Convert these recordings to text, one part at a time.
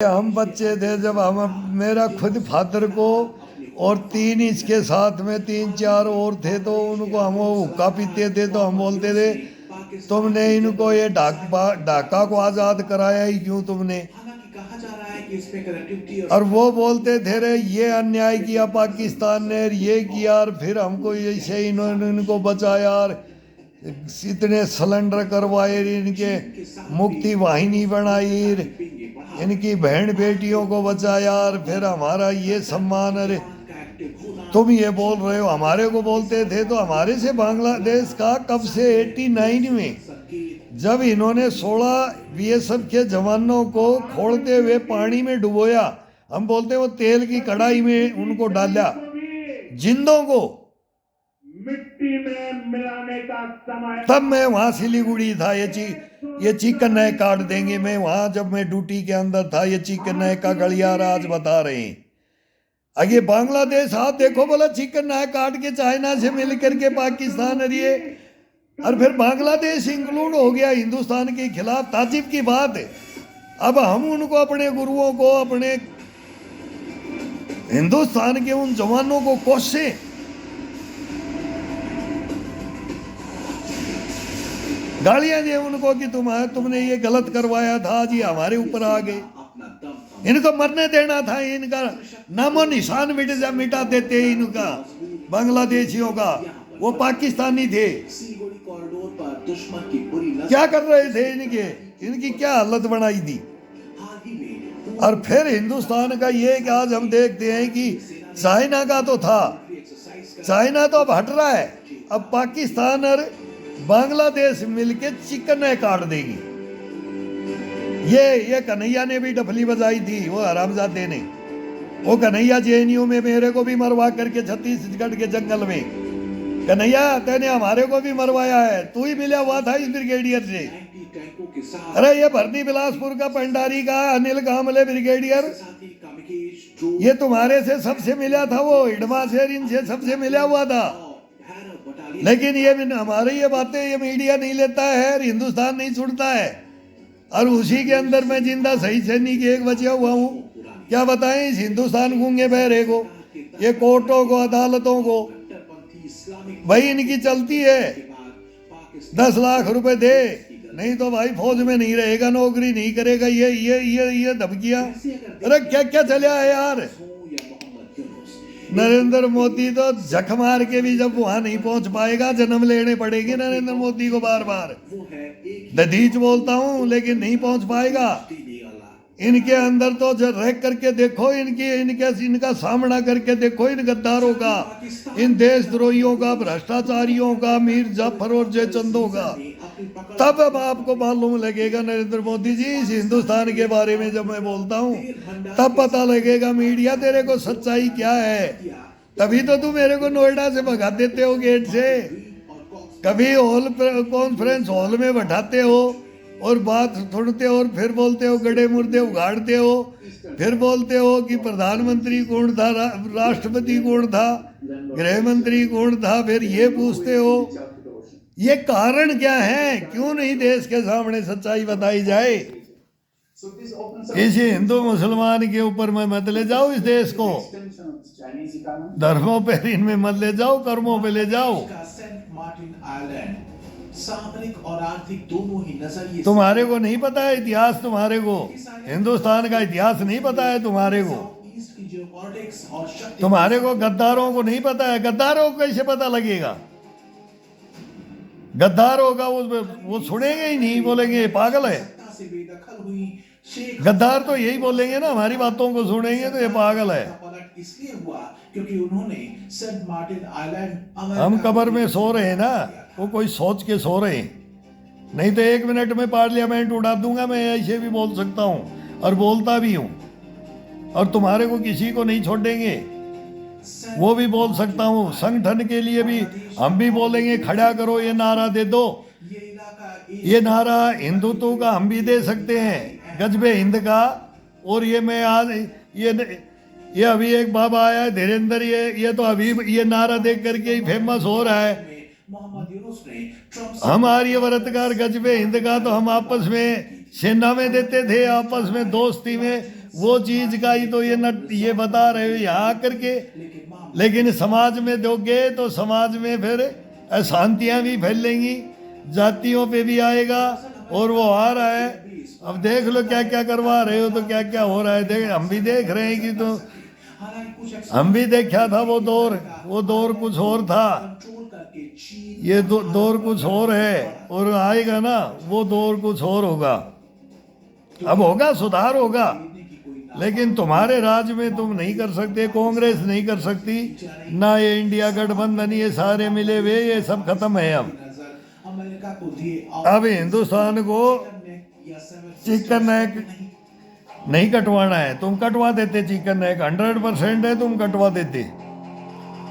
हम बच्चे थे जब हम मेरा खुद फादर को और तीन इसके साथ में तीन चार और थे, तो उनको हम वो हुक्का पीते थे तो हम बोलते थे तुमने इनको ये ढाका को आज़ाद कराया ही क्यों तुमने। और वो बोलते थे रे ये अन्याय किया पाकिस्तान ने, ये किया, और फिर हमको ऐसे इन्होंने इनको बचाया और इतने सिलेंडर करवाए, इनके मुक्ति वाहिनी बनाई, इनकी बहन बेटियों को बचाया, और फिर हमारा ये सम्मान। अरे तुम ये बोल रहे हो, हमारे को बोलते थे तो हमारे से बांग्लादेश का कब से 89 में जब इन्होंने 16 बीएसएफ के जवानों को खोलते हुए पानी में डुबोया, हम बोलते वो तेल की कढ़ाई में उनको डाला, जिंदों को मिट्टी में मिलाने का समय। तब मैं वहां सिलीगुड़ी था, ये चिकन नए काट देंगे। मैं वहां जब मैं ड्यूटी के अंदर था, ये चिकन नए का गलियारा आज बता रहे हैं। आगे बांग्लादेश हाथ देखो, बोला चिकन नए काट के चाइना से मिल करके पाकिस्तान, और फिर बांग्लादेश इंक्लूड हो गया हिंदुस्तान के खिलाफ। ताजिब की बात है। अब हम उनको, अपने गुरुओं को, अपने हिंदुस्तान के उन जवानों को कोसे, गालियां दे उनको कि तुमने ये गलत करवाया था, जी हमारे ऊपर आ गए। इनको मरने देना था, इनका नामो निशान मिटा देते इनका, बांग्लादेशियों का। वो पाकिस्तानी थे, क्या कर रहे थे इनकी क्या हालत बनाई थी। और फिर हिंदुस्तान का ये कि आज हम देखते हैं कि चाइना का तो था, चाइना तो अब हट रहा है, अब पाकिस्तान और बांग्लादेश मिलके चिकन काट देगी। ये कन्हैया ने भी डफली बजाई थी, वो हरामजादे ने। वो कन्हैया जेएनयू में मेरे को भी मरवा करके छत्तीसगढ़ के जंगल में, कन्हैया तेने हमारे को भी मरवाया है, तू ही मिला हुआ था इस ब्रिगेडियर से। अरे ये भरती बिलासपुर का पंडारी का अनिल कामले ब्रिगेडियर, ये तुम्हारे से सबसे मिला था, वो हिडमा से इनसे सबसे मिला हुआ था। लेकिन ये हमारी ये बातें ये मीडिया नहीं लेता है, हिंदुस्तान नहीं सुनता है। और उसी के अंदर मैं जिंदा सही सैनिक एक बचा हुआ हूँ। क्या बताएं इस हिंदुस्तान गूंगे बहरे को, ये कोर्टों को, अदालतों को, भाई इनकी चलती है। 10 लाख रुपए दे, नहीं तो भाई फौज में नहीं रहेगा, नौकरी नहीं करेगा, ये धमकियां। अरे क्या क्या चला है यार। नरेंद्र मोदी तो झक मार के भी जब वहां नहीं पहुंच पाएगा, जन्म लेने पड़ेंगे नरेंद्र मोदी को बार बार। दधीच बोलता हूं, लेकिन नहीं पहुंच पाएगा। इनके अंदर तो रह करके देखो, इनका सामना करके देखो, इन गद्दारों का, इन देशद्रोहियों का, भ्रष्टाचारियों का, मीर जाफर और जयचंदों का। तब अब आपको मालूम लगेगा नरेंद्र मोदी जी, इस हिंदुस्तान के बारे में जब मैं बोलता हूँ, तब पता लगेगा मीडिया तेरे को सच्चाई क्या है। तभी तो तू मेरे को नोएडा से भगा देते हो गेट से, कभी कॉन्फ्रेंस हॉल में बैठाते हो और बात सुनते हो, और फिर बोलते हो गड़े मुर्दे उगाड़ते हो, फिर बोलते हो कि प्रधानमंत्री कौन था, राष्ट्रपति कौन था, गृह मंत्री कौन था, फिर ये पूछते हो। ये कारण क्या है, क्यों नहीं देश के सामने सच्चाई बताई जाए। इसी हिंदू मुसलमान के ऊपर में मत ले जाओ इस देश को, धर्मों पे इनमें मत ले जाओ, कर्मों पे ले जाओ। सामरिक और आर्थिक दोनों ही नजरिए। तुम्हारे को नहीं पता है इतिहास, तुम्हारे को हिंदुस्तान का इतिहास नहीं पता है तुम्हारे को गद्दारों को नहीं पता है। गद्दारों को कैसे पता लगेगा, गद्दारों का वो सुनेंगे ही नहीं, बोलेंगे पागल है। गद्दार तो यही बोलेंगे ना, हमारी बातों को सुनेंगे तो ये पागल है। इसलिए हुआ क्योंकि उन्होंने सेंट मार्टिन आइलैंड, हम कब्र में सो रहे हैं ना, वो कोई सोच के सो रहे हैं। नहीं तो 1 मिनट में पार्लियामेंट उड़ा दूंगा, मैं ऐसे भी बोल सकता हूँ और बोलता भी हूँ। और तुम्हारे को किसी को नहीं छोड़ेंगे, वो भी बोल सकता हूँ। संगठन के लिए भी हम भी बोलेंगे, खड़ा करो, ये नारा दे दो। ये नारा हिंदुत्व का हम भी दे सकते हैं, गजबे हिंद का। और ये मैं आज ये अभी एक बाबा आया है धीरेन्द्र, ये तो अभी ये नारा देख करके ही फेमस हो रहा है। हम आर्यव्रतकार गजबे हिंद का तो हम आपस में सेना में देते थे, आपस में दोस्ती में वो चीज का ही तो ये बता रहे हो यहाँ आकर के। लेकिन समाज में दोगे तो समाज में फिर अशांतियां भी फैलेंगी, जातियों पे भी आएगा। और वो आ रहा है, अब देख लो क्या क्या करवा रहे हो, तो क्या क्या हो रहा है देख, हम भी देख रहे हैं कि तो हम भी देखा था वो दौर कुछ और था, ये दौर कुछ और है, और आएगा ना वो दौर कुछ और होगा। अब होगा, सुधार होगा, लेकिन तुम्हारे राज्य में तुम नहीं कर सकते, कांग्रेस नहीं कर सकती, ना ये इंडिया गठबंधन, ये सारे मिले हुए, ये सब खत्म है। अब हिंदुस्तान को चिकन नेक नहीं कटवाना है। तुम कटवा देते चिकन नेक, 100% है, तुम कटवा देते,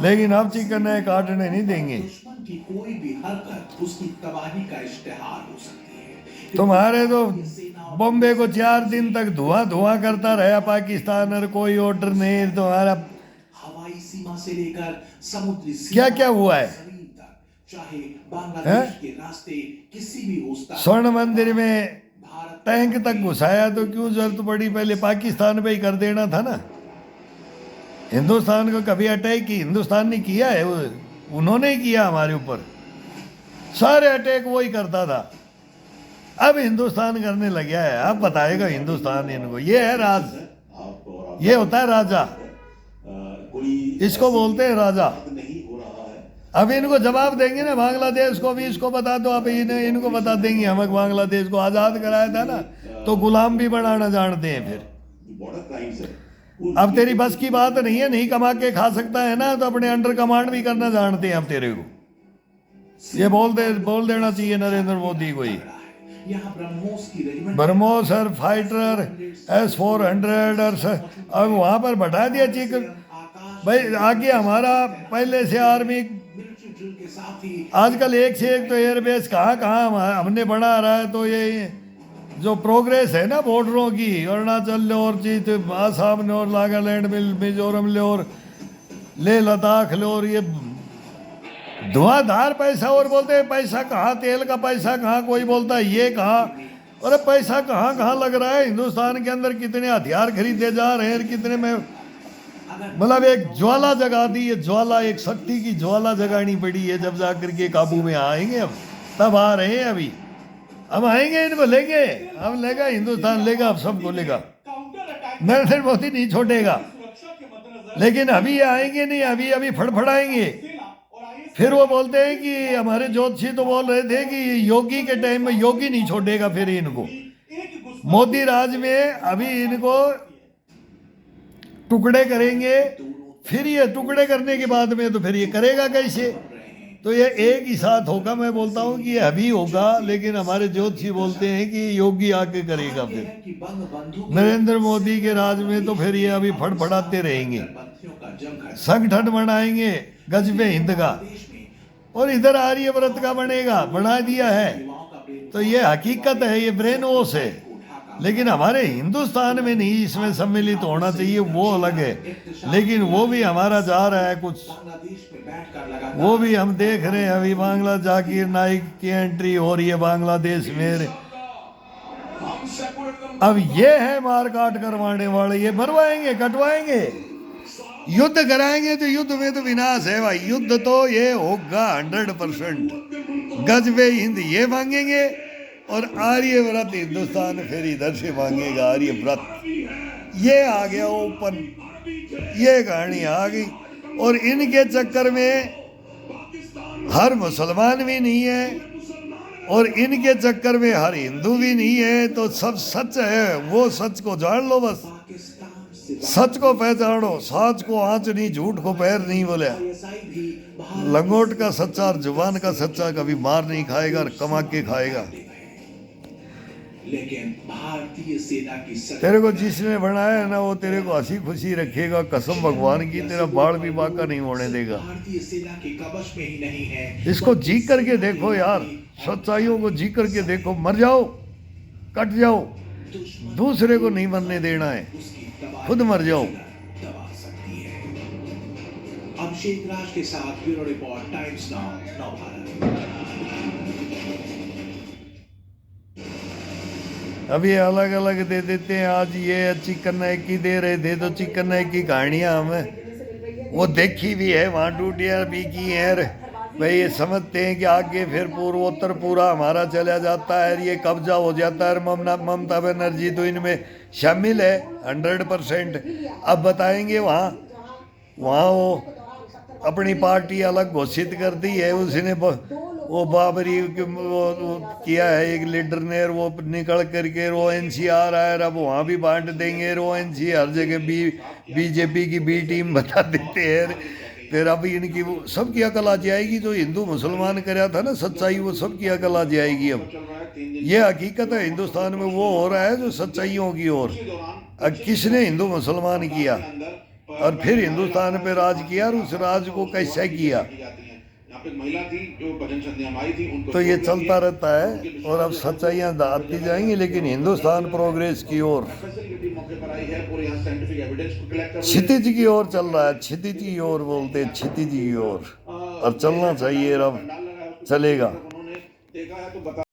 लेकिन अब चिकन नेक काटने नहीं देंगे। दुश्मन की कोई भी हरकत उसकी तबाही का इश्तिहार हो सकती है। तुम्हारे तो बॉम्बे को 4 दिन तक धुआं करता रहा पाकिस्तान, और कोई ऑर्डर नहीं तुम्हारा। हवाई सीमा से लेकर समुद्री क्या क्या हुआ है, चाहे बांग्लादेश के रास्ते किसी भी स्वर्ण मंदिर में टैंक तक घुसाया, तो क्यों जरूरत पड़ी, पहले पाकिस्तान पे ही कर देना था ना। हिंदुस्तान को कभी अटैक की हिंदुस्तान ने किया है? उन्होंने ही किया हमारे ऊपर, सारे अटैक वो ही करता था। अब हिंदुस्तान करने लग गया है, अब बताएगा हिंदुस्तान इनको। ये है राज, ये होता है राजा, इसको बोलते हैं राजा। अब इनको जवाब देंगे ना, बांग्लादेश को भी इसको बता दो, अब इनको बता देंगे हम बांग्लादेश को आज़ाद कराया था ना, तो गुलाम भी बनाना जानते हैं फिर। अब तेरी बस की बात नहीं है, नहीं कमा के खा सकता है ना, तो अपने अंडर कमांड भी करना जानते हैं हम तेरे को। ये बोल देना चाहिए नरेंद्र मोदी को ही। ब्रह्मोस और फाइटर S-400 और अब वहाँ पर बढ़ा दिया चिकन भाई। आगे हमारा पहले से आर्मी, आजकल एक से एक तो एयरबेस कहाँ हमने बना रहा है। तो ये जो प्रोग्रेस है ना बॉर्डरों की, अरुणाचल ले और चीज, आसाम ले और नागालैंड में, मिजोरम ले और ले लद्दाख ले, और ये धुआंधार पैसा। और बोलते हैं पैसा कहाँ, तेल का पैसा कहाँ, कोई बोलता है ये कहाँ। अरे पैसा कहाँ लग रहा है हिंदुस्तान के अंदर, कितने हथियार खरीदे जा रहे हैं, कितने में, मतलब एक ज्वाला जगा दी, ये ज्वाला, एक शक्ति की ज्वाला जगानी पड़ी है। जब जाकर के काबू में आएंगे, अब तब आ रहे हैं, अभी हम आएंगे, इनको लेंगे, हम लेगा, हिंदुस्तान लेगा, अब सबको लेगा। नरेंद्र मोदी नहीं छोड़ेगा, लेकिन अभी ये आएंगे नहीं, अभी फड़फड़ाएंगे। फिर वो बोलते हैं कि हमारे ज्योतिषी तो बोल रहे थे कि योगी के टाइम में योगी नहीं छोड़ेगा फिर इनको, मोदी राज में अभी इनको टुकड़े करेंगे। फिर ये टुकड़े करने के बाद में तो फिर ये करेगा कैसे? तो ये एक ही साथ होगा। मैं बोलता हूँ कि ये अभी होगा, लेकिन हमारे ज्योतिषी बोलते हैं कि योगी आके करेगा। फिर नरेंद्र मोदी के राज में तो फिर ये अभी फड़फड़ाते रहेंगे, संगठन बनाएंगे गजबे हिंद का, और इधर आर्यव्रत का बना दिया है। तो ये हकीकत है, ये ब्रेन वॉश है, लेकिन हमारे हिंदुस्तान में नहीं इसमें सम्मिलित होना चाहिए, वो अलग है। लेकिन वो भी हमारा जा रहा है कुछ, वो भी हम देख रहे हैं। अभी बांग्ला जाकिर नाइक की एंट्री हो रही है बांग्लादेश में। अब ये है मार काट करवाने वाले, ये मरवाएंगे, कटवाएंगे, युद्ध कराएंगे। तो युद्ध में तो विनाश है भाई, युद्ध तो ये होगा 100%। गजबे हिंद ये मांगेंगे, और आर्यव्रत हिंदुस्तान फिर इधर से मांगेगा आर्यव्रत। ये आ गया ओपन, ये कहानी आ गई। और इनके चक्कर में हर मुसलमान भी नहीं है, और इनके चक्कर में हर हिंदू भी नहीं है। तो सब सच है, वो सच को जान लो, बस सच को पहचानो, सच को आंच नहीं, झूठ को पैर नहीं बोले। लंगोट का सच्चा और जुबान का सच्चा कभी मार नहीं खाएगा, और कमा के खाएगा। लेकिन भारतीय सेना की तेरे को जिसने बनाया है ना, वो तेरे को हंसी खुशी रखेगा, कसम भगवान की, तेरा बाढ़ भी बाका नहीं होने देगा। भारतीय सेना के कवच में ही नहीं है। इसको जी करके देखो यार, सच्चाइयों को जी करके देखो। मर जाओ, कट जाओ, दूसरे को नहीं मरने देना है, खुद मर जाओ। अभिषेक राज के साथ ब्यूरो रिपोर्ट, टाइम्स नाउ, नव भारत। अभी अलग अलग दे देते हैं। आज ये चिकन नेक की दे रहे थे, तो चिकन नेक की कहानियां हमें वो देखी भी है, वहाँ ड्यूटियाँ भी की हैं। भाई ये समझते हैं कि आगे फिर पूर्वोत्तर पूरा हमारा चला जाता है, ये कब्जा हो जाता है। ममता बनर्जी तो इनमें शामिल है 100%। अब बताएंगे वहाँ वहाँ वो अपनी पार्टी अलग घोषित कर दी है उसने। वो बाबरी वो किया है एक लीडर ने, और वो निकल करके वो एनसीआर आया, अब वहाँ भी बांट देंगे। वो एनसी हर जगह बीजेपी की बी टीम बता देते हैं। फिर अब इनकी वो सबकी अकल आ जाएगी। जो हिंदू मुसलमान कराया था ना सच्चाई, वो सबकी अकल आ जाएगी। अब ये हकीकत है, हिंदुस्तान में वो हो रहा है जो सच्चाइयों की ओर। अब किसने हिंदू मुसलमान किया और फिर हिंदुस्तान पे राज किया, और उस राज को कैसे किया, तो ये चलता रहता है। और अब सच्चाइयाँ आती जाएंगी, लेकिन हिंदुस्तान प्रोग्रेस की ओर, क्षितिज की ओर चल रहा है। क्षितिज की ओर बोलते हैं, क्षितिज की ओर। और चलना चाहिए, अब चलेगा।